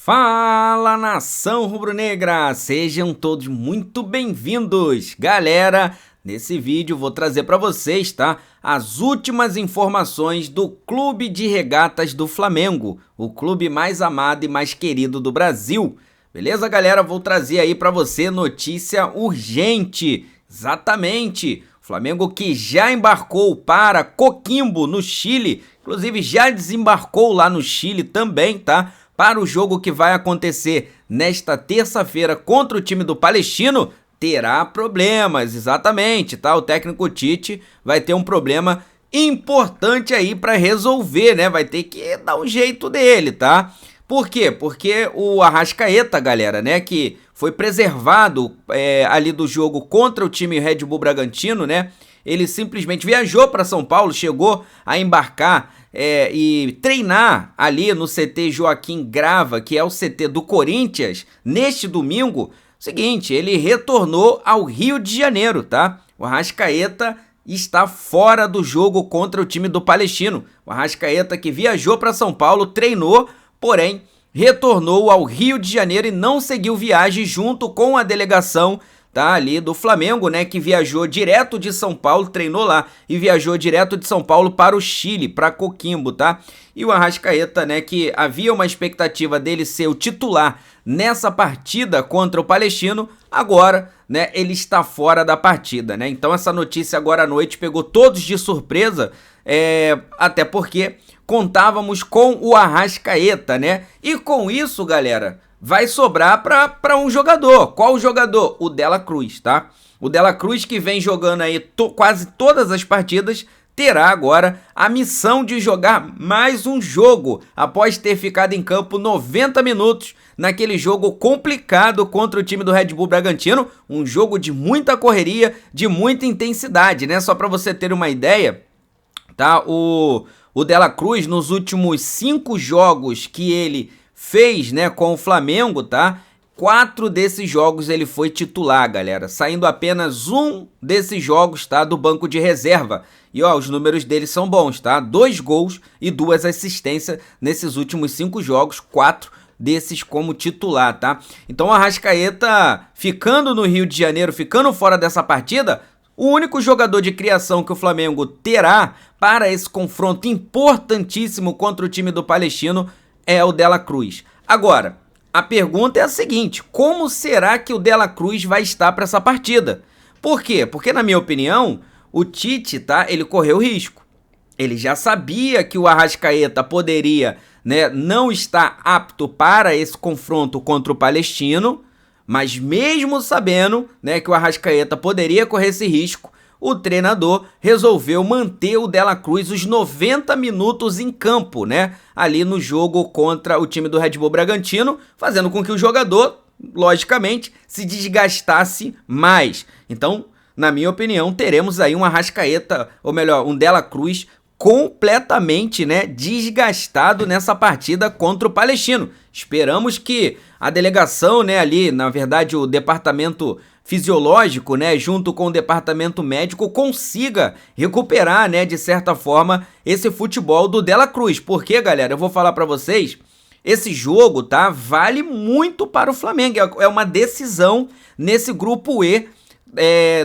Fala, nação rubro-negra! Sejam todos muito bem-vindos! Galera, nesse vídeo vou trazer para vocês, tá? As últimas informações do Clube de Regatas do Flamengo, o clube mais amado e mais querido do Brasil. Beleza, galera? Vou trazer aí para você notícia urgente. Exatamente! O Flamengo que já embarcou para Coquimbo, no Chile, inclusive já desembarcou lá no Chile também, tá? Para o jogo que vai acontecer nesta terça-feira contra o time do Palestino, terá problemas, exatamente, tá? O técnico Tite vai ter um problema importante aí para resolver, né? Vai ter que dar um jeito dele, tá? Por quê? Porque o Arrascaeta, galera, né, que foi preservado ali do jogo contra o time Red Bull Bragantino, né? Ele simplesmente viajou para São Paulo, chegou a embarcar e treinar ali no CT Joaquim Grava, que é o CT do Corinthians, neste domingo. Seguinte, ele retornou ao Rio de Janeiro, tá? O Arrascaeta está fora do jogo contra o time do Palestino. O Arrascaeta que viajou para São Paulo, treinou, porém retornou ao Rio de Janeiro e não seguiu viagem junto com a delegação, tá, ali do Flamengo, né, que viajou direto de São Paulo, treinou lá e viajou direto de São Paulo para o Chile, para Coquimbo, tá? E o Arrascaeta, né, que havia uma expectativa dele ser o titular nessa partida contra o Palestino, agora, né, ele está fora da partida, né? Então essa notícia agora à noite pegou todos de surpresa, até porque contávamos com o Arrascaeta, né? E com isso, galera, vai sobrar para um jogador. Qual jogador? O Dela Cruz, tá? O Dela Cruz, que vem jogando aí quase todas as partidas, terá agora a missão de jogar mais um jogo, após ter ficado em campo 90 minutos naquele jogo complicado contra o time do Red Bull Bragantino, um jogo de muita correria, de muita intensidade, né? Só para você ter uma ideia, tá? O Dela Cruz, nos últimos 5 jogos que ele fez, né, com o Flamengo, tá? 4 desses jogos ele foi titular, galera, saindo apenas um desses jogos, tá, do banco de reserva. E ó, os números dele são bons, tá? 2 gols e 2 assistências nesses últimos 5 jogos, 4 desses como titular, tá? Então o Arrascaeta ficando no Rio de Janeiro, ficando fora dessa partida, o único jogador de criação que o Flamengo terá para esse confronto importantíssimo contra o time do Palestino é o Dela Cruz. Agora, a pergunta é a seguinte: como será que o Dela Cruz vai estar para essa partida? Por quê? Porque, na minha opinião, o Tite, tá, ele correu risco. Ele já sabia que o Arrascaeta poderia, né, não estar apto para esse confronto contra o Palestino, mas mesmo sabendo, né, que o Arrascaeta poderia correr esse risco, o treinador resolveu manter o Dela Cruz os 90 minutos em campo, né? Ali no jogo contra o time do Red Bull Bragantino, fazendo com que o jogador, logicamente, se desgastasse mais. Então, na minha opinião, teremos aí um Arrascaeta, ou melhor, um Dela Cruz completamente, né, desgastado nessa partida contra o Palestino. Esperamos que a delegação, né, ali, na verdade, o departamento fisiológico, né, junto com o departamento médico, consiga recuperar, né, de certa forma, esse futebol do Dela Cruz. Porque, galera, eu vou falar para vocês, esse jogo, tá, vale muito para o Flamengo. É uma decisão nesse grupo E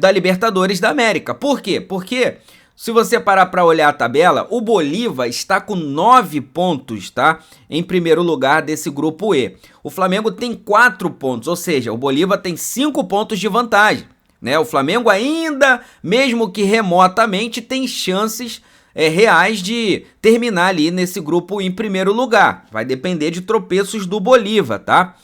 da Libertadores da América. Por quê? Porque se você parar para olhar a tabela, o Bolívar está com 9 pontos, tá? Em primeiro lugar desse grupo E. O Flamengo tem 4 pontos, ou seja, o Bolívar tem 5 pontos de vantagem, né? O Flamengo ainda, mesmo que remotamente, tem chances reais de terminar ali nesse grupo em primeiro lugar. Vai depender de tropeços do Bolívar, tá?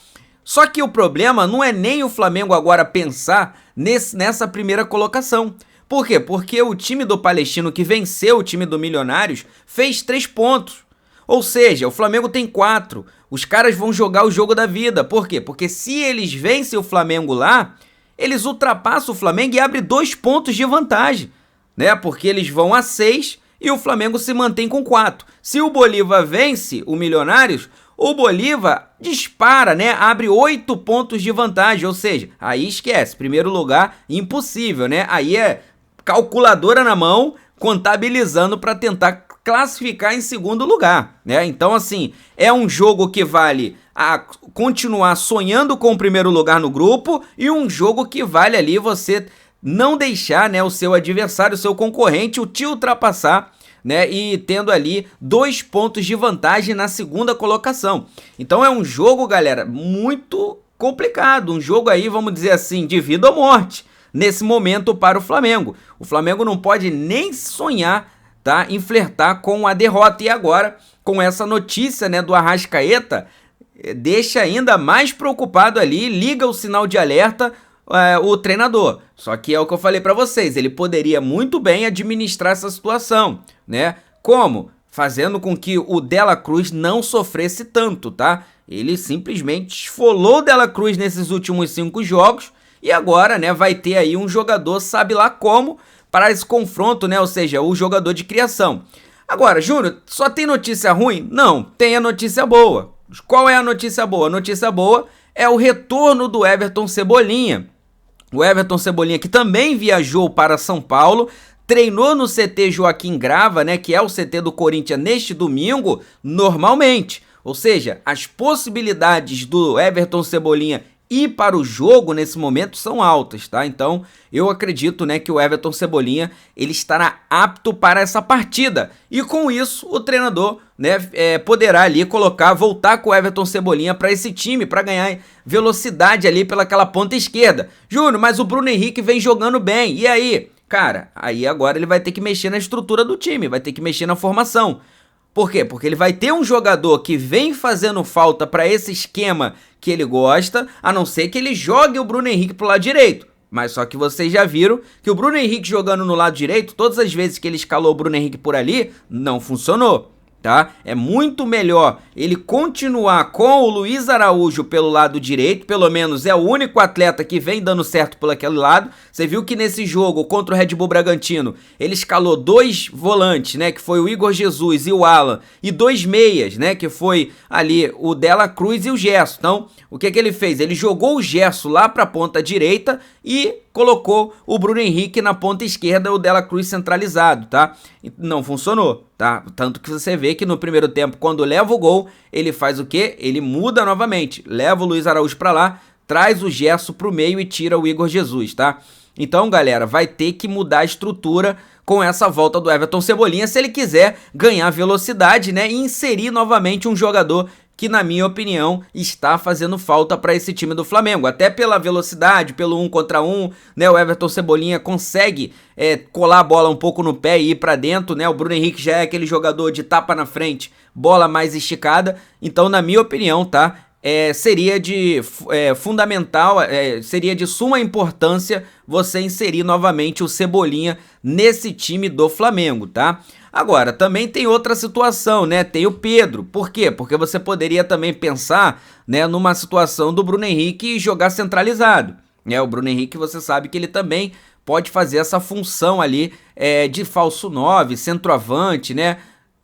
Só que o problema não é nem o Flamengo agora pensar nessa primeira colocação. Por quê? Porque o time do Palestino, que venceu o time do Milionários, fez 3 pontos. Ou seja, o Flamengo tem 4. Os caras vão jogar o jogo da vida. Por quê? Porque se eles vencem o Flamengo lá, eles ultrapassam o Flamengo e abrem 2 pontos de vantagem, né? Porque eles vão a 6 e o Flamengo se mantém com 4. Se o Bolívar vence o Milionários, o Bolívar dispara, né? Abre 8 pontos de vantagem. Ou seja, aí esquece. Primeiro lugar, impossível, né? Aí é calculadora na mão, contabilizando para tentar classificar em segundo lugar, né? Então, assim, é um jogo que vale a continuar sonhando com o primeiro lugar no grupo e um jogo que vale ali você não deixar, né, o seu adversário, o seu concorrente, te ultrapassar, né, e tendo ali 2 pontos de vantagem na segunda colocação. Então é um jogo, galera, muito complicado, um jogo aí, vamos dizer assim, de vida ou morte, nesse momento para o Flamengo. O Flamengo não pode nem sonhar, tá, em flertar com a derrota. E agora, com essa notícia, né, do Arrascaeta, deixa ainda mais preocupado ali, liga o sinal de alerta o treinador. Só que é o que eu falei para vocês, ele poderia muito bem administrar essa situação, né? Como? Fazendo com que o De La Cruz não sofresse tanto, tá? Ele simplesmente esfolou o De La Cruz nesses últimos 5 jogos e agora, né, vai ter aí um jogador, sabe lá como, para esse confronto, né? Ou seja, o jogador de criação. Agora, Júnior, só tem notícia ruim? Não, tem a notícia boa. Qual é a notícia boa? A notícia boa é o retorno do Everton Cebolinha. O Everton Cebolinha, que também viajou para São Paulo, treinou no CT Joaquim Grava, né, que é o CT do Corinthians, neste domingo, normalmente. Ou seja, as possibilidades do Everton Cebolinha ir para o jogo nesse momento são altas, tá? Então, eu acredito, né, que o Everton Cebolinha, ele estará apto para essa partida. E com isso, o treinador, né, poderá ali voltar com o Everton Cebolinha para esse time, para ganhar velocidade ali pelaquela ponta esquerda. Júnior, mas o Bruno Henrique vem jogando bem, e aí? Cara, aí agora ele vai ter que mexer na estrutura do time, vai ter que mexer na formação. Por quê? Porque ele vai ter um jogador que vem fazendo falta para esse esquema que ele gosta, a não ser que ele jogue o Bruno Henrique pro lado direito. Mas só que vocês já viram que o Bruno Henrique jogando no lado direito, todas as vezes que ele escalou o Bruno Henrique por ali, não funcionou. Tá? É muito melhor ele continuar com o Luiz Araújo pelo lado direito, pelo menos é o único atleta que vem dando certo por aquele lado. Você viu que nesse jogo contra o Red Bull Bragantino, ele escalou 2 volantes, né, que foi o Igor Jesus e o Alan, e 2 meias, né, que foi ali o De La Cruz e o Gerson. Então, o que ele fez? Ele jogou o Gerson lá para a ponta direita e colocou o Bruno Henrique na ponta esquerda, o De La Cruz centralizado, tá? Não funcionou, tá? Tanto que você vê que no primeiro tempo, quando leva o gol, ele faz o quê? Ele muda novamente, leva o Luiz Araújo pra lá, traz o Gerson pro meio e tira o Igor Jesus, tá? Então, galera, vai ter que mudar a estrutura com essa volta do Everton Cebolinha se ele quiser ganhar velocidade, né? E inserir novamente um jogador que, na minha opinião, está fazendo falta para esse time do Flamengo. Até pela velocidade, pelo 1 contra 1, né? O Everton Cebolinha consegue colar a bola um pouco no pé e ir para dentro, né? O Bruno Henrique já é aquele jogador de tapa na frente, bola mais esticada. Então, na minha opinião, tá? Seria de fundamental, seria de suma importância você inserir novamente o Cebolinha nesse time do Flamengo, tá? Agora, também tem outra situação, né? Tem o Pedro. Por quê? Porque você poderia também pensar, né, numa situação do Bruno Henrique jogar centralizado. O Bruno Henrique, você sabe que ele também pode fazer essa função ali de falso 9, centroavante, né?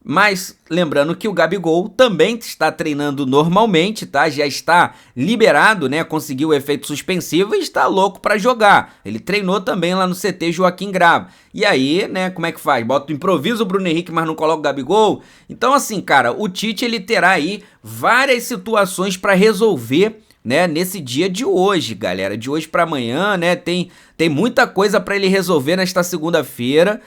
Mas lembrando que o Gabigol também está treinando normalmente, tá? Já está liberado, né? Conseguiu o efeito suspensivo e está louco para jogar. Ele treinou também lá no CT Joaquim Grava. E aí, né, como é que faz? Bota o improviso o Bruno Henrique, mas não coloca o Gabigol? Então assim, cara, o Tite ele terá aí várias situações para resolver, né, nesse dia de hoje, galera. De hoje para amanhã, né? Tem muita coisa para ele resolver nesta segunda-feira.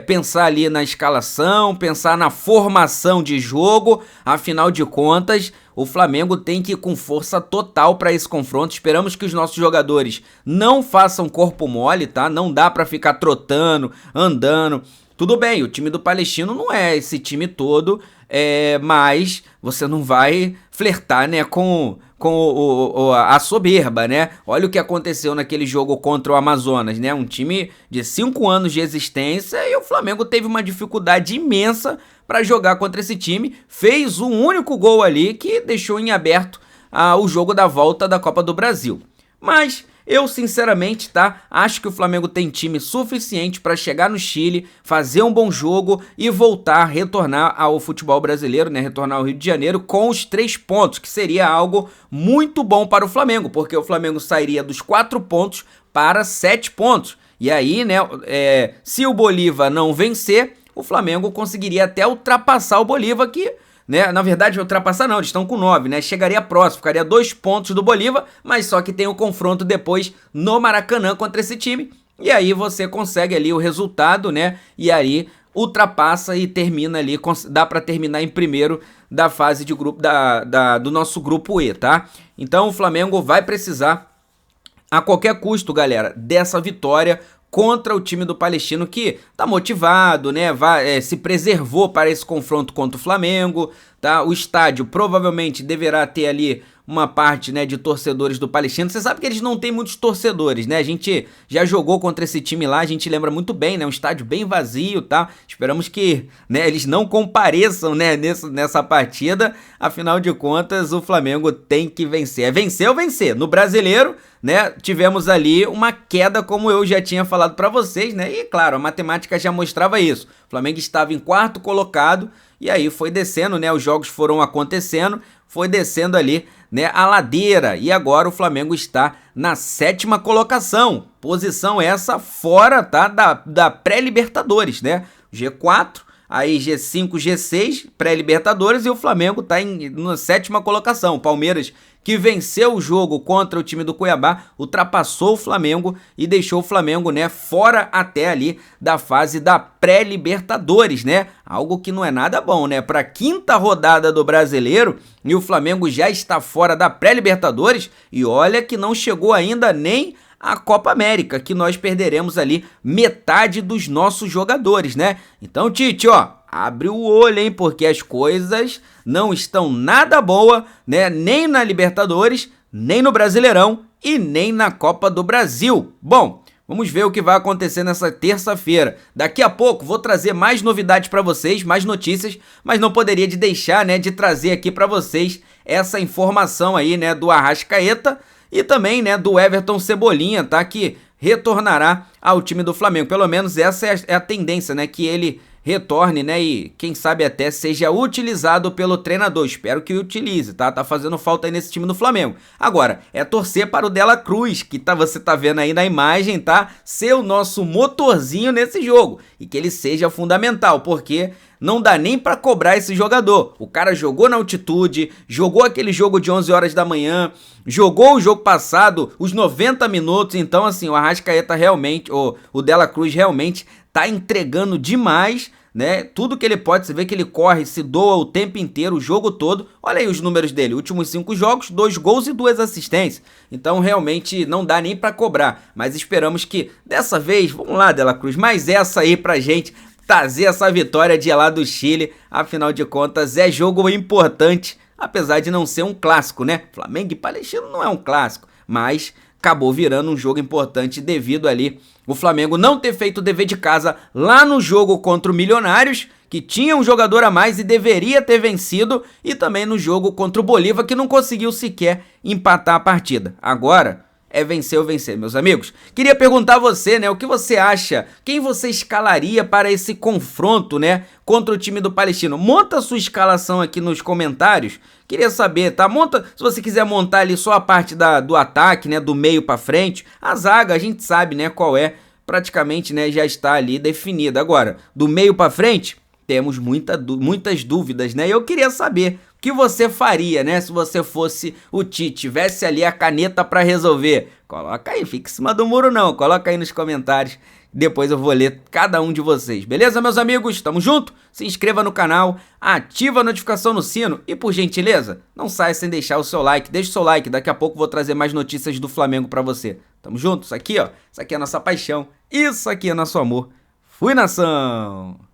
Pensar ali na escalação, pensar na formação de jogo. Afinal de contas, o Flamengo tem que ir com força total para esse confronto. Esperamos que os nossos jogadores não façam corpo mole, tá? Não dá para ficar trotando, andando. Tudo bem, o time do Palestino não é esse time todo, mas você não vai flertar, né, com a soberba, né? Olha o que aconteceu naquele jogo contra o Amazonas, né? Um time de 5 anos de existência e o Flamengo teve uma dificuldade imensa para jogar contra esse time. Fez um único gol ali que deixou em aberto o jogo da volta da Copa do Brasil. Mas eu, sinceramente, tá? Acho que o Flamengo tem time suficiente para chegar no Chile, fazer um bom jogo e voltar, retornar ao futebol brasileiro, né? Retornar ao Rio de Janeiro com os 3 pontos, que seria algo muito bom para o Flamengo, porque o Flamengo sairia dos 4 pontos para 7 pontos. E aí, né? Se o Bolívar não vencer, o Flamengo conseguiria até ultrapassar o Bolívar, que né? Na verdade, ultrapassar não, eles estão com 9, né? Chegaria próximo, ficaria 2 pontos do Bolívar, mas só que tem o confronto depois no Maracanã contra esse time. E aí você consegue ali o resultado, né? E aí ultrapassa e termina ali, dá para terminar em primeiro da fase de grupo do nosso grupo E, tá? Então o Flamengo vai precisar a qualquer custo, galera, dessa vitória contra o time do Palestino, que tá motivado, né, se preservou para esse confronto contra o Flamengo, tá? O estádio provavelmente deverá ter ali uma parte, né, de torcedores do Palestino. Você sabe que eles não têm muitos torcedores, né? A gente já jogou contra esse time lá, a gente lembra muito bem, né? Um estádio bem vazio, tá? Esperamos que, né, eles não compareçam, né, nessa partida. Afinal de contas, o Flamengo tem que vencer. É vencer ou vencer. No Brasileiro, né, tivemos ali uma queda, como eu já tinha falado para vocês, né? E claro, a matemática já mostrava isso. O Flamengo estava em quarto colocado e aí foi descendo, né? Os jogos foram acontecendo, foi descendo ali, né, a ladeira, e agora o Flamengo está na 7ª colocação, posição essa fora, tá, da pré-Libertadores, né, G4, aí G5, G6, pré-Libertadores, e o Flamengo está na 7ª colocação. O Palmeiras, que venceu o jogo contra o time do Cuiabá, ultrapassou o Flamengo e deixou o Flamengo, né, fora até ali da fase da pré-Libertadores, né? Algo que não é nada bom, né? Para a 5ª rodada do Brasileiro e o Flamengo já está fora da pré-Libertadores, e olha que não chegou ainda nem a Copa América, que nós perderemos ali metade dos nossos jogadores, né? Então, Tite, ó, abre o olho, hein, porque as coisas não estão nada boa, né? Nem na Libertadores, nem no Brasileirão e nem na Copa do Brasil. Bom, vamos ver o que vai acontecer nessa terça-feira. Daqui a pouco vou trazer mais novidades para vocês, mais notícias, mas não poderia deixar, né, de trazer aqui para vocês essa informação aí, né, do Arrascaeta e também, né, do Everton Cebolinha, tá, que retornará ao time do Flamengo. Pelo menos essa é a tendência, né, que ele retorne, né, e quem sabe até seja utilizado pelo treinador. Espero que utilize, tá? Tá fazendo falta aí nesse time do Flamengo. Agora, é torcer para o Dela Cruz, que você tá vendo aí na imagem, tá? Ser o nosso motorzinho nesse jogo e que ele seja fundamental, porque não dá nem pra cobrar esse jogador. O cara jogou na altitude, jogou aquele jogo de 11 horas da manhã, jogou o jogo passado, os 90 minutos, então assim, o Arrascaeta realmente, o Dela Cruz realmente tá entregando demais, né? Tudo que ele pode, você vê que ele corre, se doa o tempo inteiro, o jogo todo. Olha aí os números dele, últimos 5 jogos, 2 gols e 2 assistências. Então realmente não dá nem pra cobrar, mas esperamos que dessa vez, vamos lá, Dela Cruz, mais essa aí pra gente trazer essa vitória de lá do Chile. Afinal de contas é jogo importante, apesar de não ser um clássico, né? Flamengo e Palestino não é um clássico, mas acabou virando um jogo importante devido ali o Flamengo não ter feito o dever de casa lá no jogo contra o Milionários, que tinha um jogador a mais e deveria ter vencido, e também no jogo contra o Bolívar, que não conseguiu sequer empatar a partida. Agora é vencer ou vencer, meus amigos. Queria perguntar a você, né, o que você acha? Quem você escalaria para esse confronto, né, contra o time do Palestino? Monta a sua escalação aqui nos comentários. Queria saber, tá? Monta, se você quiser montar ali só a parte do ataque, né, do meio para frente. A zaga, a gente sabe, né, qual é. Praticamente, né, já está ali definida. Agora, do meio para frente, temos muitas dúvidas, né? Eu queria saber o que você faria, né, se você fosse o Tite, tivesse ali a caneta para resolver. Coloca aí, fica em cima do muro não, coloca aí nos comentários, depois eu vou ler cada um de vocês. Beleza, meus amigos? Tamo junto? Se inscreva no canal, ativa a notificação no sino e, por gentileza, não saia sem deixar o seu like. Deixa o seu like, daqui a pouco vou trazer mais notícias do Flamengo para você. Tamo junto? Isso aqui, ó, isso aqui é a nossa paixão, isso aqui é nosso amor. Fui, nação!